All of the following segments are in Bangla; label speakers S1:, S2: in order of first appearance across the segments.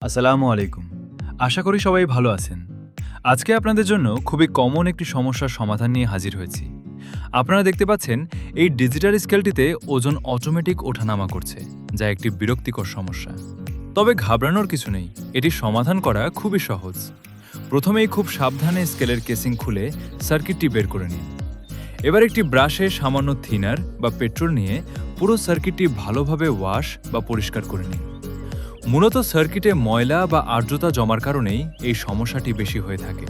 S1: আসসালামু আলাইকুম। আশা করি সবাই ভালো আছেন। আজকে আপনাদের জন্য খুবই কমন একটি সমস্যার সমাধান নিয়ে হাজির হয়েছি। আপনারা দেখতে পাচ্ছেন এই ডিজিটাল স্কেলটিতে ওজন অটোমেটিক ওঠানামা করছে, যা একটি বিরক্তিকর সমস্যা। তবে ঘাবড়ানোর কিছু নেই, এটি সমাধান করা খুবই সহজ। প্রথমেই খুব সাবধানে স্কেলের কেসিং খুলে সার্কিটটি বের করে নিন। এবার একটি ব্রাশে সামান্য থিনার বা পেট্রোল নিয়ে পুরো সার্কিটটি ভালোভাবে ওয়াশ বা পরিষ্কার করে নিন। মূলত সার্কিটে ময়লা বা আর্দ্রতা জমার কারণেই এই সমস্যাটি বেশি হয়ে থাকে।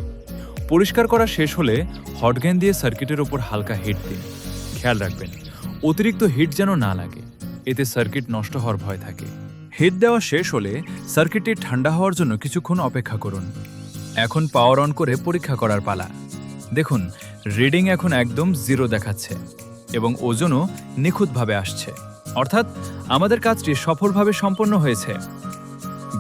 S1: পরিষ্কার করা শেষ হলে হটগ্যান দিয়ে সার্কিটের ওপর হালকা হিট দিন। খেয়াল রাখবেন অতিরিক্ত হিট যেন না লাগে, এতে সার্কিট নষ্ট হওয়ার ভয় থাকে। হিট দেওয়া শেষ হলে সার্কিটটি ঠান্ডা হওয়ার জন্য কিছুক্ষণ অপেক্ষা করুন। এখন পাওয়ার অন করে পরীক্ষা করার পালা। দেখুন, রিডিং এখন একদম 0 দেখাচ্ছে এবং ওজনও নিখুঁতভাবে আসছে, অর্থাৎ আমাদের কাজটি সফলভাবে সম্পন্ন হয়েছে।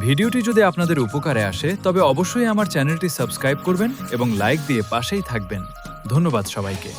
S1: ভিডিওটি যদি আপনাদের উপকারে আসে তবে অবশ্যই আমার চ্যানেলটি সাবস্ক্রাইব করবেন এবং লাইক দিয়ে পাশেই থাকবেন। ধন্যবাদ সবাইকে।